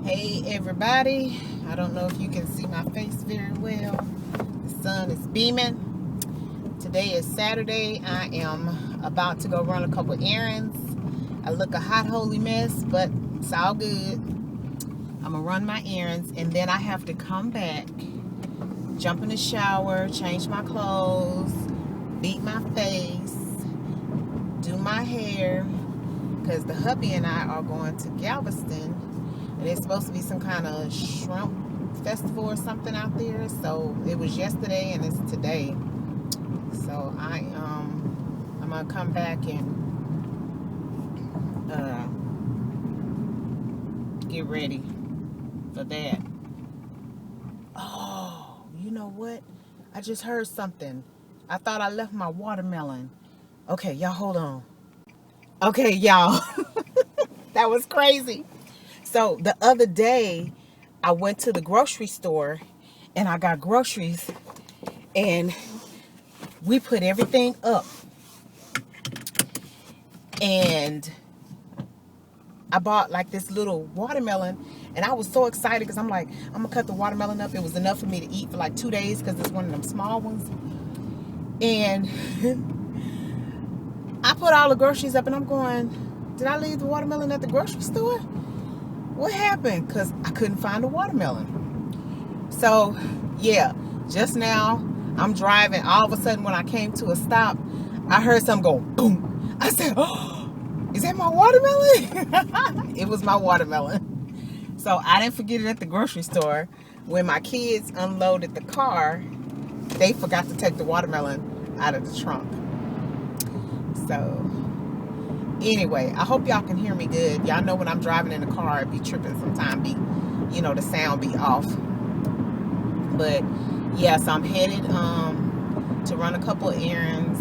Hey everybody, I don't know if you can see my face very well. The sun is beaming. Today is Saturday. I am about to go run a couple errands. I look a hot holy mess, but it's all good. I'm gonna run my errands and then I have to come back, jump in the shower, change my clothes, beat my face, do my hair, because the hubby and I are going to Galveston. And it's supposed to be some kind of shrimp festival or something out there. So it was yesterday and it's today. So I'm gonna come back and get ready for that. Oh, you know what? I just heard something. I thought I left my watermelon. Okay, y'all hold on. Okay, y'all. That was crazy. So the other day, I went to the grocery store and I got groceries and we put everything up. And I bought like this little watermelon and I was so excited because I'm like, I'm gonna cut the watermelon up. It was enough for me to eat for like 2 days because it's one of them small ones. And I put all the groceries up and I'm going, did I leave the watermelon at the grocery store? What happened? Because I couldn't find a watermelon. So, yeah, just now I'm driving. All of a sudden, when I came to a stop, I heard something go boom. I said, oh, is that my watermelon? It was my watermelon. So I didn't forget it at the grocery store. When my kids unloaded the car, they forgot to take the watermelon out of the trunk. So anyway, I hope y'all can hear me good. Y'all know when I'm driving in the car, it be tripping sometimes, the sound be off. But yeah, so I'm headed to run a couple of errands.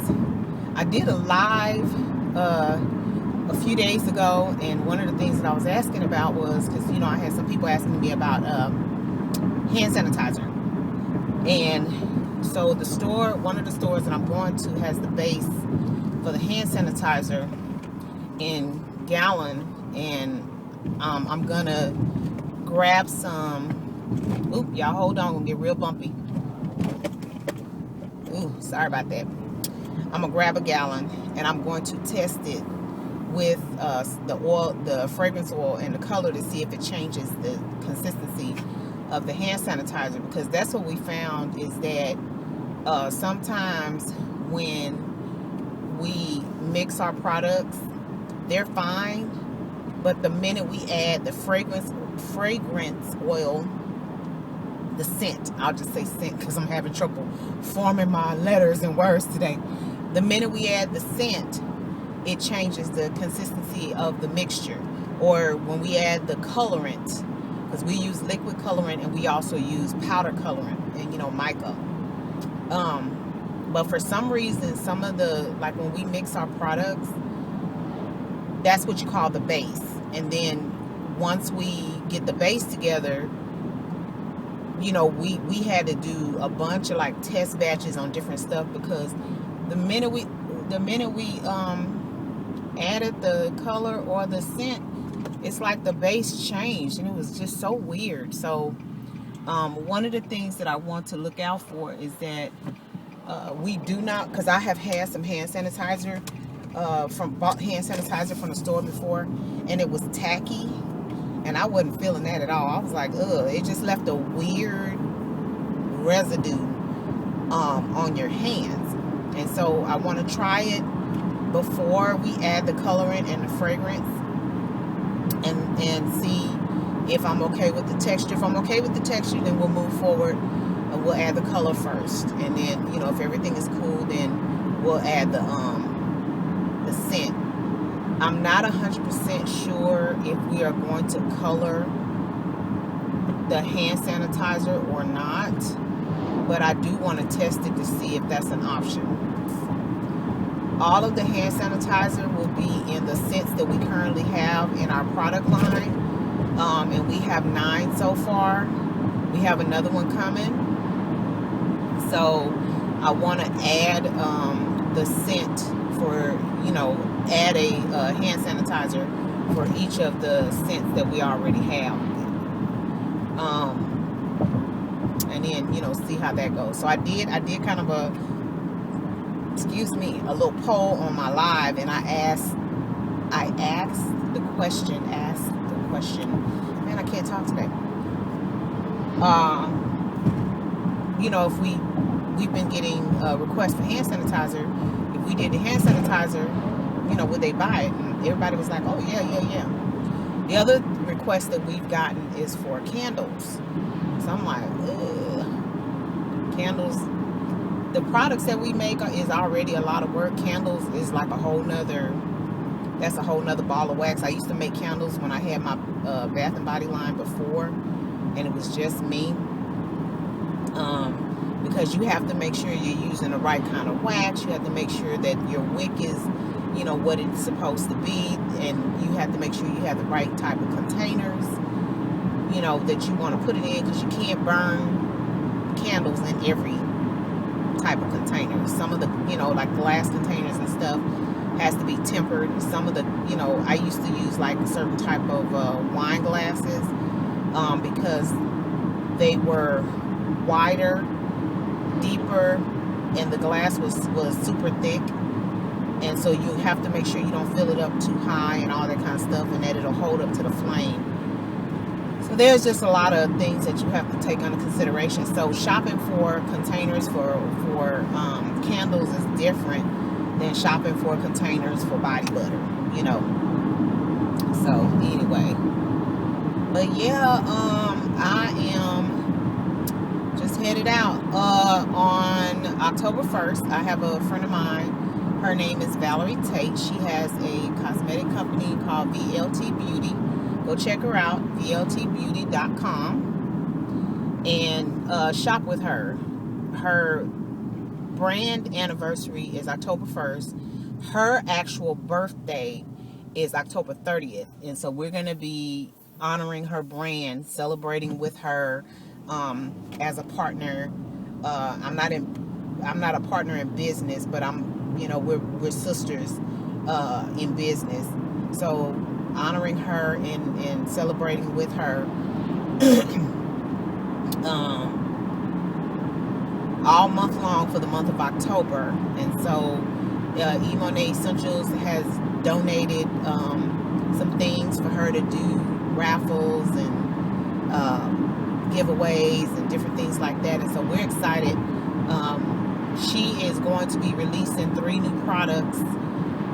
I did a live a few days ago, and one of the things that I was asking about was, because I had some people asking me about hand sanitizer. And so one of the stores that I'm going to has the base for the hand sanitizer in gallon, and I'm gonna grab some. Oop, y'all hold on, gonna get real bumpy. Ooh, sorry about that. I'm gonna grab a gallon and I'm going to test it with the fragrance oil and the color to see if it changes the consistency of the hand sanitizer, because that's what we found is that sometimes when we mix our products, they're fine, but the minute we add the fragrance oil, the scent, I'll just say scent because I'm having trouble forming my letters and words today. The minute we add the scent, it changes the consistency of the mixture. Or when we add the colorant, because we use liquid colorant and we also use powder colorant and mica. But for some reason, some of like when we mix our products, that's what you call the base. And then once we get the base together, we had to do a bunch of like test batches on different stuff, because the minute we added the color or the scent, it's like the base changed, and it was just so weird. So one of the things that I want to look out for is that we do not, because I have had some hand sanitizer bought hand sanitizer from the store before, and it was tacky, and I wasn't feeling that at all. I was like, ugh, it just left a weird residue on your hands. And so I want to try it before we add the colorant and the fragrance, and see if I'm okay with the texture. If I'm okay with the texture, then we'll move forward and we'll add the color first, and then if everything is cool, then we'll add the scent. I'm not 100% sure if we are going to color the hand sanitizer or not, but I do want to test it to see if that's an option. All of the hand sanitizer will be in the scents that we currently have in our product line, and we have 9 so far. We have another one coming, so I want to add the scent for, add a hand sanitizer for each of the scents that we already have. And then, you know, see how that goes. So I did kind of a little poll on my live, and I asked the question. Man, I can't talk today. You know, if we've been getting requests for hand sanitizer. If we did the hand sanitizer, you know, would they buy it? And everybody was like, oh yeah. The other request that we've gotten is for candles. So I'm like, ugh. Candles. The products that we make is already a lot of work. Candles is like that's a whole nother ball of wax. I used to make candles when I had my Bath and Body line before, and it was just me. Because you have to make sure you're using the right kind of wax. You have to make sure that your wick is, you know, what it's supposed to be, and you have to make sure you have the right type of containers, you know, that you want to put it in, because you can't burn candles in every type of container. Some of the, you know, like glass containers and stuff has to be tempered. Some of the, you know, I used to use like a certain type of wine glasses because they were wider, deeper, and the glass was super thick, and so you have to make sure you don't fill it up too high and all that kind of stuff, and that it'll hold up to the flame. So there's just a lot of things that you have to take under consideration. So shopping for containers for candles is different than shopping for containers for body butter, you know. So anyway, but yeah, I am just headed out on October 1st. I have a friend of mine. Her name is Valerie Tate. She has a cosmetic company called VLT Beauty. Go check her out, VLTbeauty.com, and shop with her. Her brand anniversary is October 1st. Her actual birthday is October 30th, and so we're going to be honoring her brand, celebrating with her as a partner. I'm not a partner in business, but we're sisters in business. So honoring her and celebrating with her all month long for the month of October. And so emoneayessentials has donated some things for her to do, raffles and giveaways and different things like that. And so we're excited. She is going to be releasing 3 new products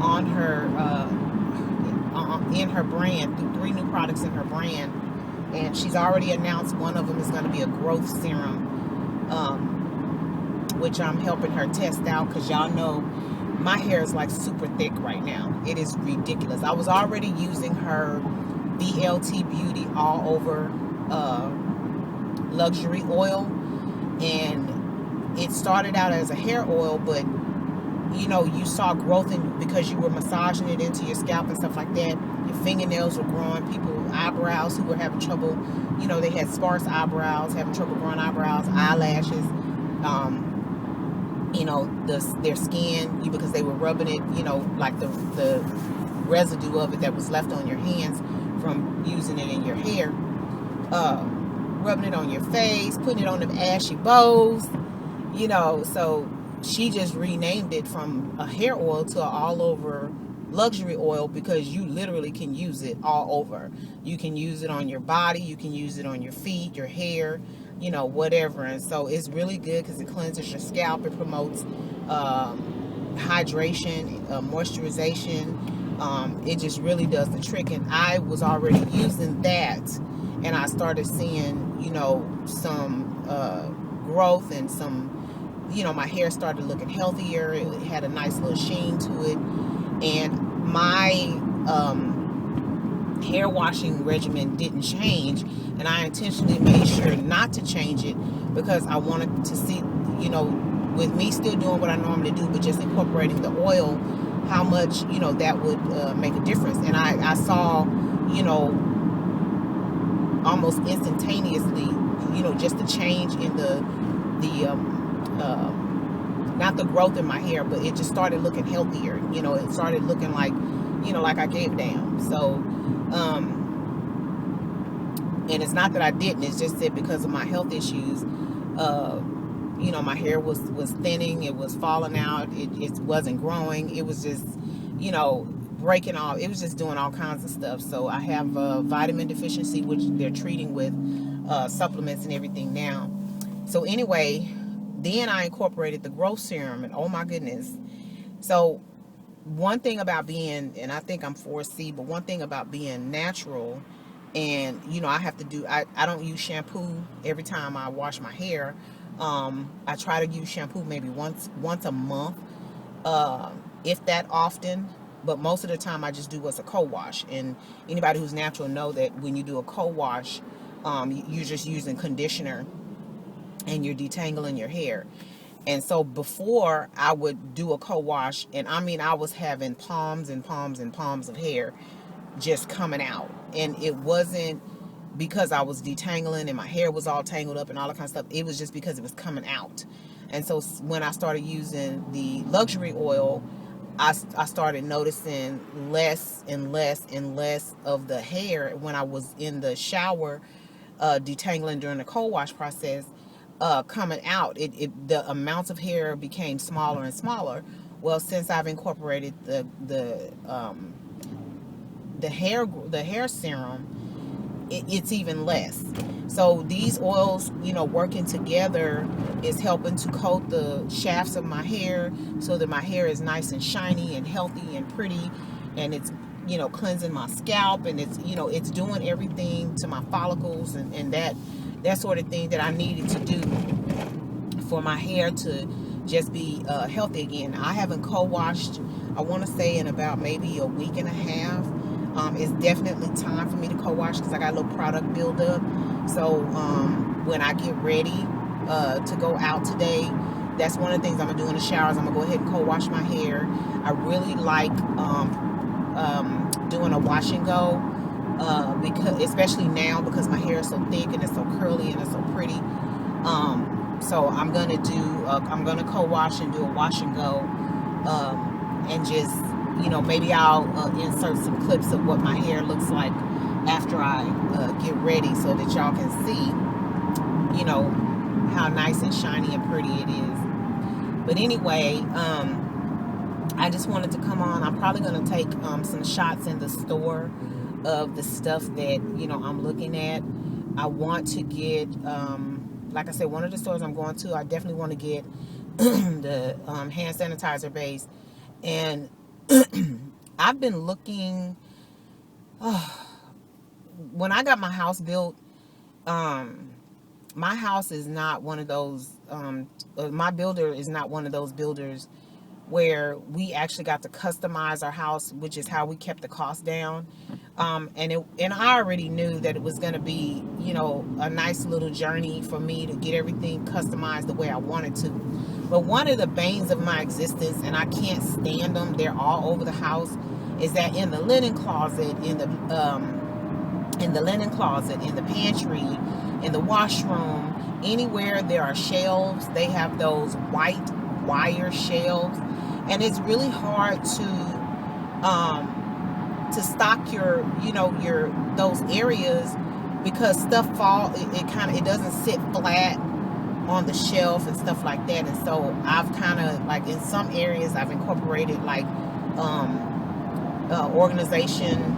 on her in her brand, 3 new products in her brand, and she's already announced one of them is going to be a growth serum, which I'm helping her test out, because y'all know my hair is like super thick right now. It is ridiculous. I was already using her VLT Beauty all over luxury oil, and it started out as a hair oil, but you know, you saw growth because you were massaging it into your scalp and stuff like that. Your fingernails were growing. People, eyebrows who were having trouble, you know, they had sparse eyebrows, having trouble growing eyebrows, eyelashes, you know, their skin, because they were rubbing it, you know, like the residue of it that was left on your hands from using it in your hair, rubbing it on your face, putting it on them ashy bows, you know. So she just renamed it from a hair oil to an all over luxury oil, because you literally can use it all over. You can use it on your body, you can use it on your feet, your hair, you know, whatever. And so it's really good because it cleanses your scalp. It promotes hydration, moisturization. It just really does the trick. And I was already using that, and I started seeing, you know, some growth and some, you know, my hair started looking healthier. It had a nice little sheen to it. And my hair washing regimen didn't change, and I intentionally made sure not to change it, because I wanted to see, you know, with me still doing what I normally do, but just incorporating the oil, how much, you know, that would make a difference. And I saw, you know, almost instantaneously, you know, just the change in the not the growth in my hair, but it just started looking healthier. You know, it started looking like, you know, like I gave down. So And it's not that I didn't, it's just that because of my health issues, you know, my hair was thinning, it was falling out, it wasn't growing, it was just, you know, breaking off, it was just doing all kinds of stuff. So I have a vitamin deficiency, which they're treating with supplements and everything now. So anyway, then I incorporated the growth serum, and oh my goodness. So one thing about being, and I think I'm 4C, but one thing about being natural, and you know, I have to do, I don't use shampoo every time I wash my hair. I try to use shampoo maybe once a month, if that often, but most of the time I just do what's a co-wash. And anybody who's natural know that when you do a co-wash, you're just using conditioner and you're detangling your hair. And so before, I would do a co-wash, and I mean, I was having palms and palms and palms of hair just coming out. And it wasn't because I was detangling and my hair was all tangled up and all that kind of stuff. It was just because it was coming out. And so when I started using the luxury oil, I started noticing less and less and less of the hair when I was in the shower detangling during the cold wash process coming out. The amounts of hair became smaller and smaller. Well, since I've incorporated the hair serum, it's even less. So these oils, you know, working together is helping to coat the shafts of my hair so that my hair is nice and shiny and healthy and pretty, and it's, you know, cleansing my scalp, and it's, you know, it's doing everything to my follicles and that sort of thing that I needed to do for my hair to just be healthy again. I haven't co-washed, I want to say, in about maybe a week and a half. It's definitely time for me to co-wash because I got a little product buildup. So when I get ready to go out today, that's one of the things I'm going to do in the showers. I'm going to go ahead and co-wash my hair. I really like doing a wash and go, because especially now, because my hair is so thick and it's so curly and it's so pretty. So I'm going to co-wash and do a wash and go, and just, you know, maybe I'll insert some clips of what my hair looks like after I get ready, so that y'all can see, you know, how nice and shiny and pretty it is. But anyway, I just wanted to come on. I'm probably going to take some shots in the store of the stuff that, you know, I'm looking at. I want to get, like I said, one of the stores I'm going to, I definitely want to get the hand sanitizer base. And I've been looking, when I got my house built, my house is not one of those, my builder is not one of those builders where we actually got to customize our house, which is how we kept the cost down. And I already knew that it was going to be, you know, a nice little journey for me to get everything customized the way I wanted to. But one of the banes of my existence, and I can't stand them, they're all over the house, is that in the linen closet, in the linen closet, in the pantry, in the washroom, anywhere there are shelves, they have those white wire shelves, and it's really hard to stock your, you know, those areas, because stuff it doesn't sit flat on the shelf and stuff like that. And so I've kind of, like, in some areas I've incorporated like organization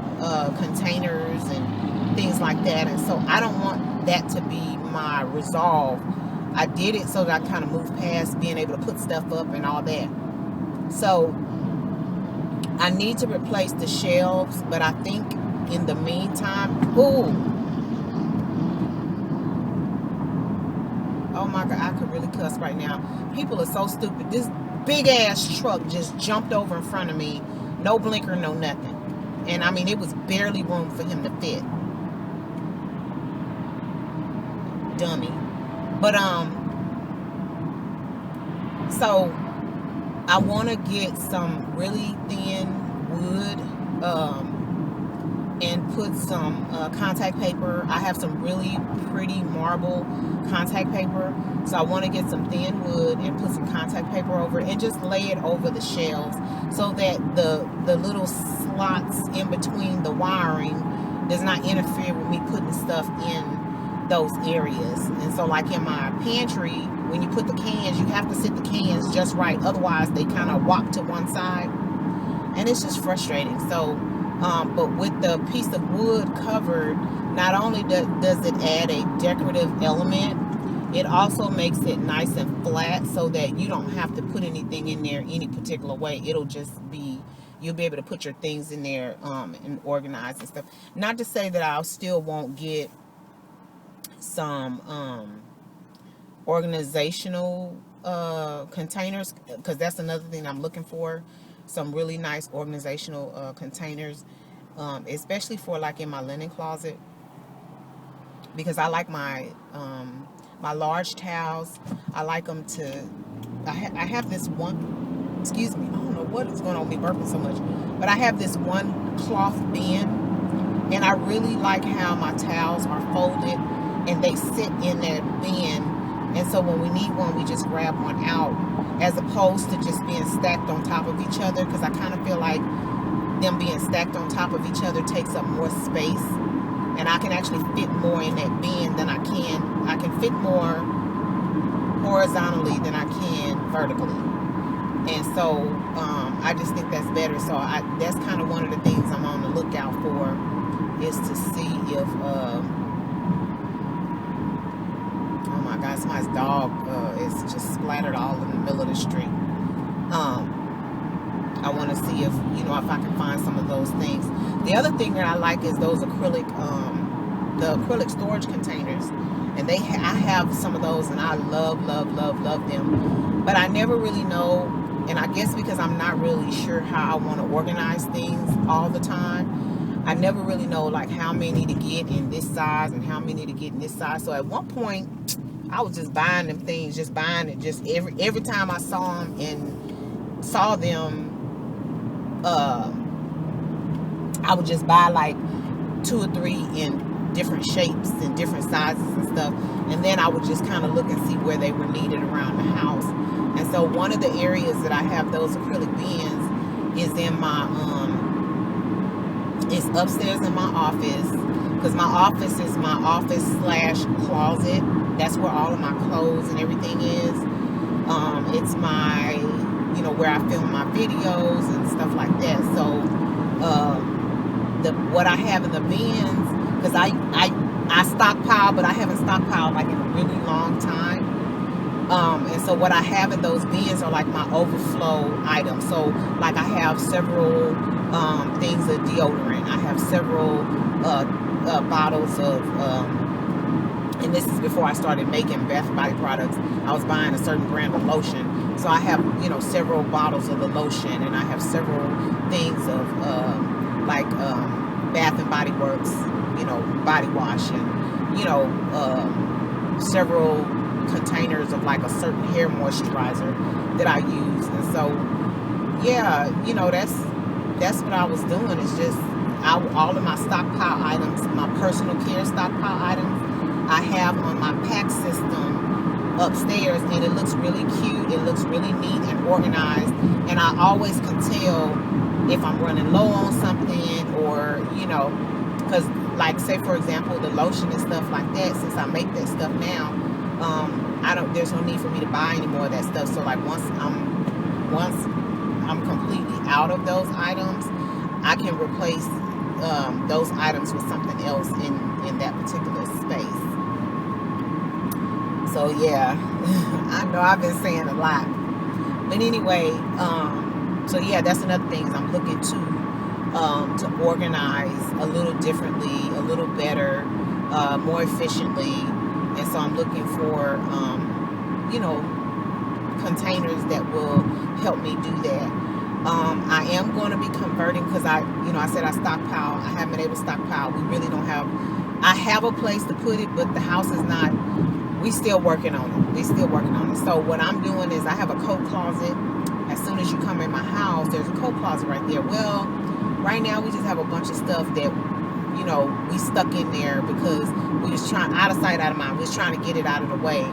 containers and things like that. And so I don't want that to be my resolve. I did it so that I kind of moved past being able to put stuff up and all that. So I need to replace the shelves, but I think in the meantime, oh my God, I could really cuss right now. People are so stupid. This big ass truck just jumped over in front of me, no blinker, no nothing. And I mean, it was barely room for him to fit. Dummy. But so I want to get some really thin wood and put some contact paper. I have some really pretty marble contact paper, so I want to get some thin wood and put some contact paper over it and just lay it over the shelves, so that the little slots in between the wiring, does not interfere with me putting stuff in those areas. And so like in my pantry, when you put the cans, you have to sit the cans just right, otherwise they kind of walk to one side, and it's just frustrating. So but with the piece of wood covered, not only does it add a decorative element, it also makes it nice and flat so that you don't have to put anything in there any particular way. It'll just be, you'll be able to put your things in there and organize and stuff. Not to say that I still won't get some organizational containers, because that's another thing I'm looking for. Some really nice organizational containers, especially for like in my linen closet, because I like my my large towels. I like them to, I have this one, excuse me, I don't know what is going on with me burping so much, but I have this one cloth bin, and I really like how my towels are folded and they sit in that bin. And so when we need one, we just grab one out, as opposed to just being stacked on top of each other, because I kind of feel like them being stacked on top of each other takes up more space, and I can actually fit more in that bin than I can fit more horizontally than I can vertically. And so I just think that's better. So that's kind of one of the things I'm on the lookout for, is to see if oh my God, somebody's dog is just splattered all in the middle of the street. I want to see if, you know, if I can find some of those things. The other thing that I like is those acrylic, the acrylic storage containers. And I have some of those, and I love them. But I never really know, and I guess because I'm not really sure how I want to organize things all the time, I never really know like how many to get in this size and how many to get in this size. So at one point, I was just buying them things, just buying it, just every time I saw them and saw them, I would just buy like 2 or 3 in different shapes and different sizes and stuff, and then I would just kind of look and see where they were needed around the house. And so one of the areas that I have those acrylic bins is in my it's upstairs in my office, because my office is my office / closet. That's where all of my clothes and everything is. It's my, you know, where I film my videos and stuff like that. So what I have in the bins, because I stockpile, but I haven't stockpiled like in a really long time. And so what I have in those bins are like my overflow items. So like I have several things of deodorant. I have several bottles of and this is before I started making Bath & Body products. I was buying a certain brand of lotion. So I have, you know, several bottles of the lotion, and I have several things of like Bath & Body Works, you know, body wash, and, you know, several containers of like a certain hair moisturizer that I use. And so, yeah, you know, that's what I was doing. It's just all of my stockpile items, my personal care stockpile items, I have on my pack system upstairs, and it looks really cute. It looks really neat and organized, and I always can tell if I'm running low on something, or, you know, because like say for example the lotion and stuff like that, since I make that stuff now, there's no need for me to buy any more of that stuff. So like once I'm completely out of those items, I can replace those items with something else in that particular space. So yeah, I know I've been saying a lot, but anyway, so yeah, that's another thing I'm looking to organize a little differently, a little better, more efficiently. And so I'm looking for you know, containers that will help me do that. I am going to be converting, because I said I stockpile. I haven't been able to stockpile. We really don't have, I have a place to put it, but the house is not, we still working on it. So what I'm doing is I have a coat closet. As soon as you come in my house, there's a coat closet right there. Well, right now we just have a bunch of stuff that, you know, we stuck in there because we was trying, out of sight, out of mind. We was trying to get it out of the way.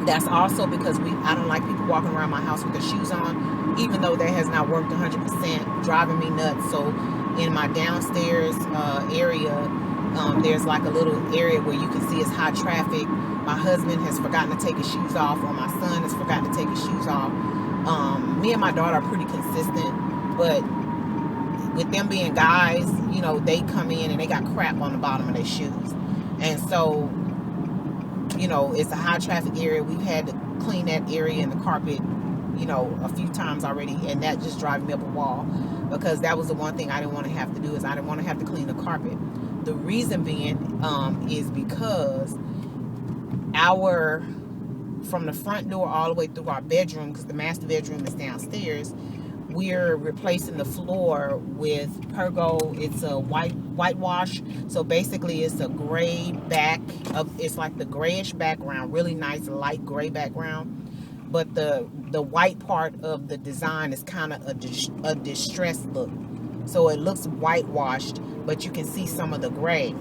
That's also because I don't like people walking around my house with their shoes on, even though that has not worked 100%, driving me nuts. So in my downstairs area, there's like a little area where you can see it's high traffic. My husband has forgotten to take his shoes off, or my son has forgotten to take his shoes off. Me and my daughter are pretty consistent, but with them being guys, you know, they come in and they got crap on the bottom of their shoes. And so, you know, it's a high traffic area. We've had to clean that area and the carpet, you know, a few times already, and that just drives me up a wall, because that was the one thing I didn't want to have to do, is I didn't want to have to clean the carpet. The reason being is because from the front door all the way through our bedroom, because the master bedroom is downstairs, we're replacing the floor with Pergo. It's a whitewash. So basically it's a gray it's like the grayish background, really nice light gray background. But the white part of the design is kind of a distressed look. So it looks whitewashed, but you can see some of the gray.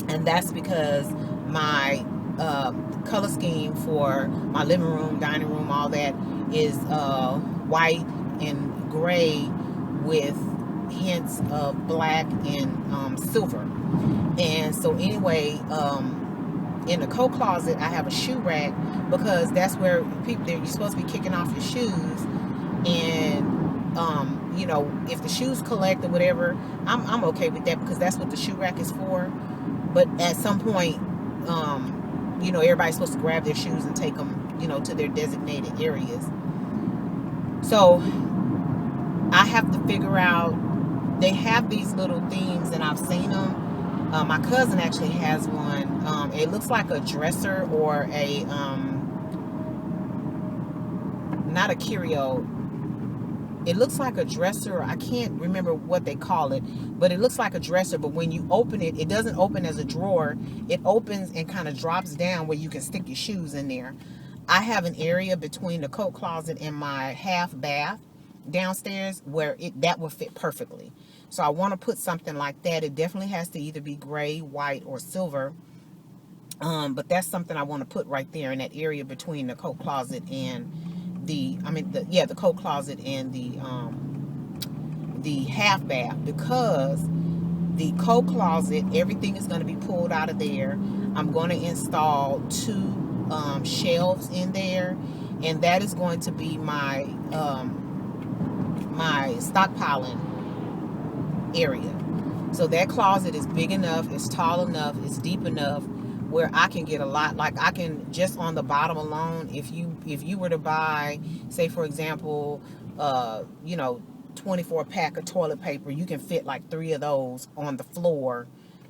And that's because my color scheme for my living room, dining room, all that is white and gray with hints of black and silver. And so anyway, in the coat closet, I have a shoe rack, because that's where you're supposed to be kicking off your shoes. And you know, if the shoes collect or whatever, I'm okay with that, because that's what the shoe rack is for. But at some point, you know, everybody's supposed to grab their shoes and take them, you know, to their designated areas. So I have to figure out, they have these little things, and I've seen them. My cousin actually has one. It looks like a dresser, or a not a curio. It looks like a dresser. I can't remember what they call it, but it looks like a dresser. But when you open it, it doesn't open as a drawer. It opens and kind of drops down where you can stick your shoes in there. I have an area between the coat closet and my half bath downstairs where that will fit perfectly. So I want to put something like that. It definitely has to either be gray, white, or silver. But that's something I want to put right there in that area between the coat closet and the coat closet and the half bath, because the coat closet, everything is going to be pulled out of there. I'm going to install 2 shelves in there, and that is going to be my my stockpiling area. So that closet is big enough, it's tall enough, it's deep enough where I can get a lot. Like, I can, just on the bottom alone, if you were to buy, say for example, you know, 24 pack of toilet paper, you can fit like 3 of those on the floor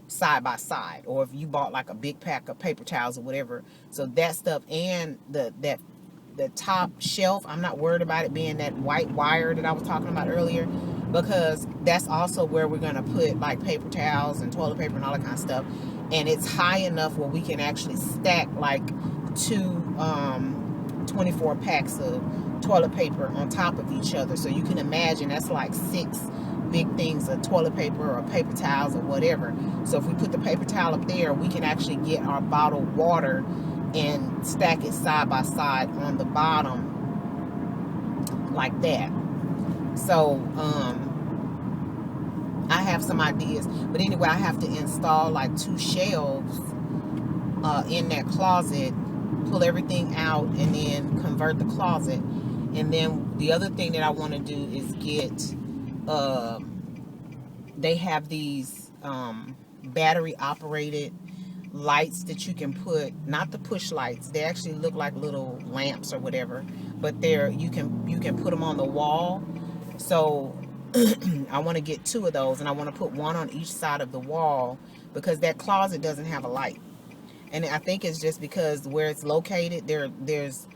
side by side. Or if you bought like a big pack of paper towels or whatever. So that stuff, and the top shelf, I'm not worried about it being that white wire that I was talking about earlier, because that's also where we're going to put like paper towels and toilet paper and all that kind of stuff. And it's high enough where we can actually stack like 2 24 packs of toilet paper on top of each other. So you can imagine that's like 6 big things of toilet paper or paper towels or whatever. So if we put the paper towel up there, we can actually get our bottled water and stack it side by side on the bottom like that. So I have some ideas, but anyway, I have to install like 2 shelves in that closet, pull everything out, and then convert the closet. And then the other thing that I want to do is get they have these battery operated lights that you can put, not the push lights, they actually look like little lamps or whatever, but you can put them on the wall. So I want to get 2 of those, and I want to put 1 on each side of the wall, because that closet doesn't have a light. And I think it's just because where it's located, there's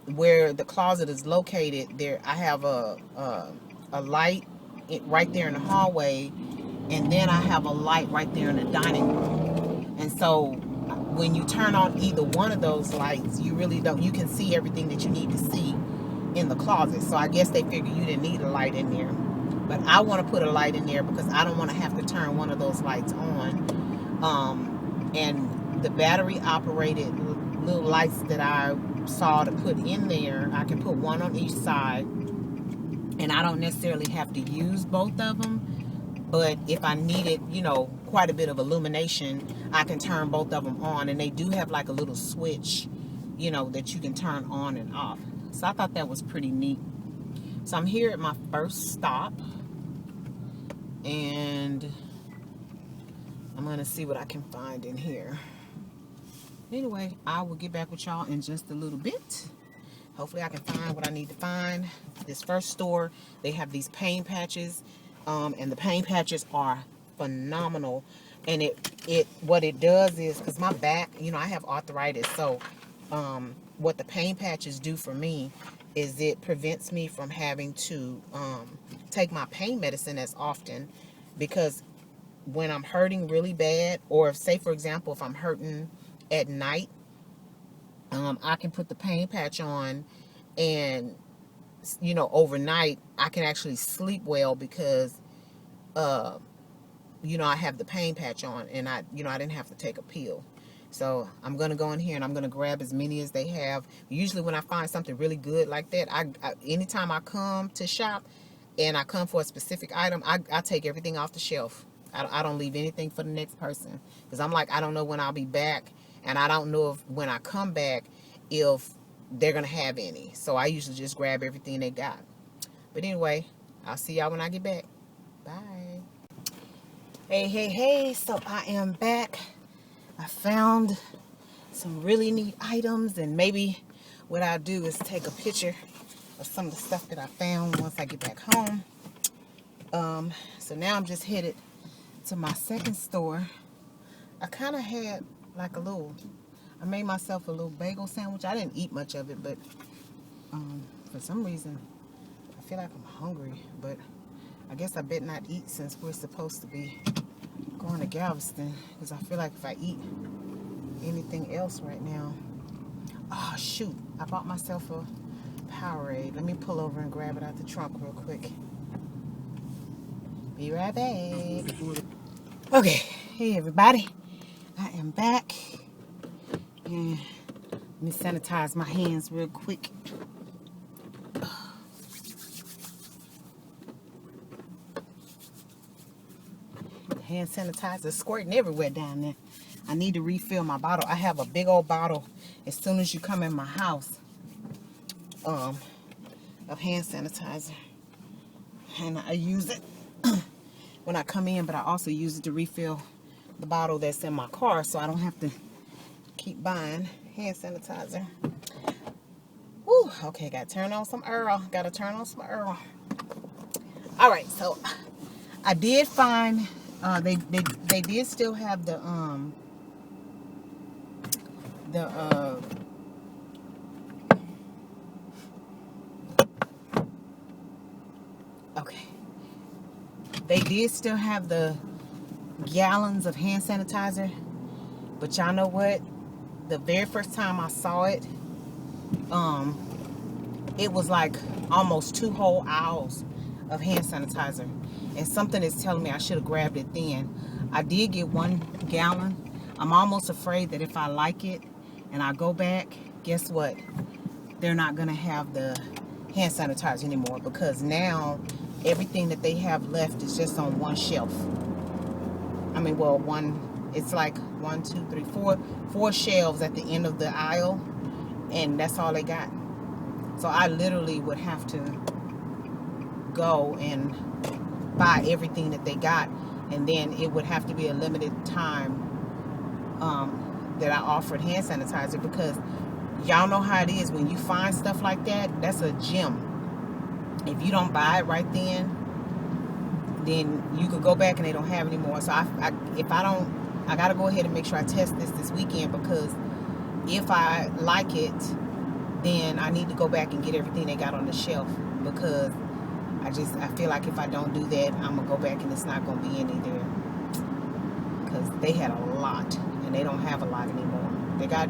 where the closet is located there, I have a light right there in the hallway, and then I have a light right there in the dining room. And so when you turn on either one of those lights, you can see everything that you need to see in the closet. So I guess they figured you didn't need a light in there. But I want to put a light in there because I don't want to have to turn one of those lights on. And the battery operated little lights that I saw to put in there, I can put 1 on each side, and I don't necessarily have to use both of them. But if I needed, you know, quite a bit of illumination, I can turn both of them on. And they do have like a little switch, you know, that you can turn on and off. So I thought that was pretty neat. So I'm here at my first stop, and I'm gonna see what I can find in here. Anyway, I will get back with y'all in just a little bit. Hopefully I can find what I need to find. This first store, they have these pain patches, and the pain patches are phenomenal. And what it does is, because my back, you know, I have arthritis, so what the pain patches do for me is it prevents me from having to take my pain medicine as often, because when I'm hurting really bad, or say for example if I'm hurting at night, I can put the pain patch on, and you know, overnight I can actually sleep well because you know, I have the pain patch on, and I didn't have to take a pill. So I'm gonna go in here and I'm gonna grab as many as they have. Usually when I find something really good like that, anytime I come to shop and I come for a specific item, I take everything off the shelf. I don't leave anything for the next person, because I'm like, I don't know when I'll be back, and I don't know if when I come back if they're gonna have any. So I usually just grab everything they got. But anyway, I'll see y'all when I get back. Bye. Hey, so I am back. I found some really neat items, and maybe what I'll do is take a picture of some of the stuff that I found once I get back home. So now I'm just headed to my second store. I kind of had like I made myself a little bagel sandwich. I didn't eat much of it, but for some reason I feel like I'm hungry, but I guess I better not eat since we're supposed to be going to Galveston, because I feel like if I eat anything else right now, oh shoot, I bought myself a Powerade. Let me pull over and grab it out the trunk real quick. Be right back. Okay, hey everybody, I am back, and let me sanitize my hands real quick. Hand sanitizer squirting everywhere down there. I need to refill my bottle. I have a big old bottle as soon as you come in my house of hand sanitizer, and I use it when I come in, but I also use it to refill the bottle that's in my car, so I don't have to keep buying hand sanitizer. Woo, okay, gotta turn on some Earl. All right, so I did find they did still have the okay, they did still have the gallons of hand sanitizer, but y'all know what, the very first time I saw it, it was like almost 2 whole aisles of hand sanitizer, and something is telling me I should have grabbed it then. I did get 1 gallon. I'm almost afraid that if I like it and I go back, guess what, they're not gonna have the hand sanitizer anymore, because now everything that they have left is just on one shelf. I mean, well, it's like 1, 2, 3, 4 shelves at the end of the aisle, and that's all they got. So I literally would have to go and buy everything that they got, and then it would have to be a limited time that I offered hand sanitizer, because y'all know how it is when you find stuff like that. That's a gem. If you don't buy it right then you could go back and they don't have any more. So if I don't, I gotta go ahead and make sure I test this weekend, because if I like it, then I need to go back and get everything they got on the shelf, because I feel like if I don't do that, I'm gonna go back and it's not gonna be any there, because they had a lot and they don't have a lot anymore. They got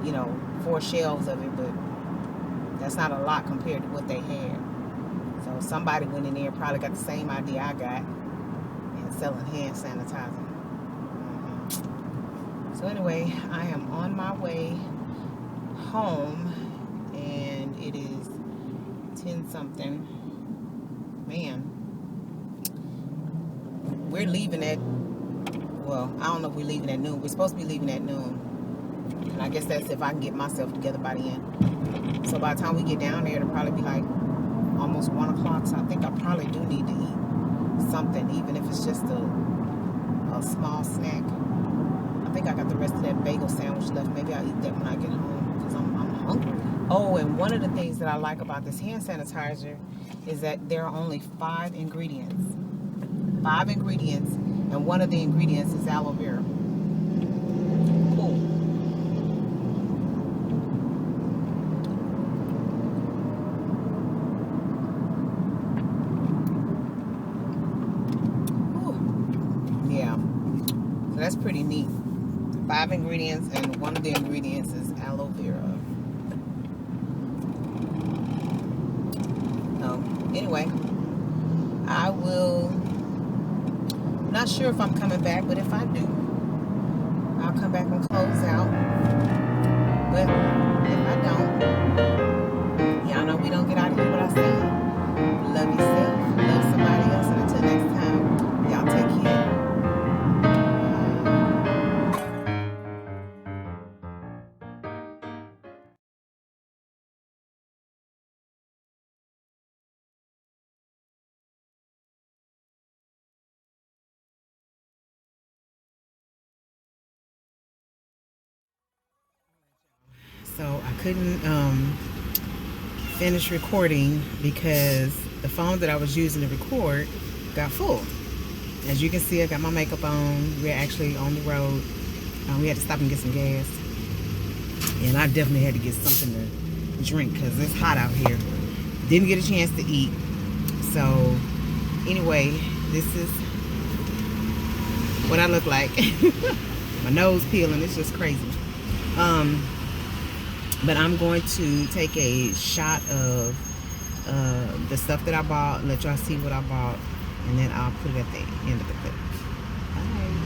you know, 4 shelves of it, but that's not a lot compared to what they had. So somebody went in there, probably got the same idea I got, and selling hand sanitizer. So anyway, I am on my way home, and it is 10 something. Man, we're leaving at, well, I don't know if we're leaving at noon. We're supposed to be leaving at noon. And I guess that's if I can get myself together by the end. So by the time we get down there, it'll probably be like almost 1 o'clock. So I think I probably do need to eat something, even if it's just a small snack. I think I got the rest of that bagel sandwich left. Maybe I'll eat that when I get home because I'm hungry. Oh, and one of the things that I like about this hand sanitizer is that there are only 5 ingredients. 5 ingredients, and one of the ingredients is aloe vera. Cool. Ooh. Yeah. So that's pretty neat. 5 ingredients, and one of the ingredients is aloe vera. Anyway, I will, not sure if I'm coming back, but if I do, I'll come back and close out. But if I don't, y'all know we don't get out of here without saying, love yourself, love somebody else, and until next time, y'all take care. So I couldn't finish recording because the phone that I was using to record got full. As you can see, I got my makeup on. We're actually on the road. We had to stop and get some gas. And I definitely had to get something to drink because it's hot out here. Didn't get a chance to eat. So anyway, this is what I look like. My nose peeling. It's just crazy. But I'm going to take a shot of the stuff that I bought, let y'all see what I bought, and then I'll put it at the end of the clip. Bye.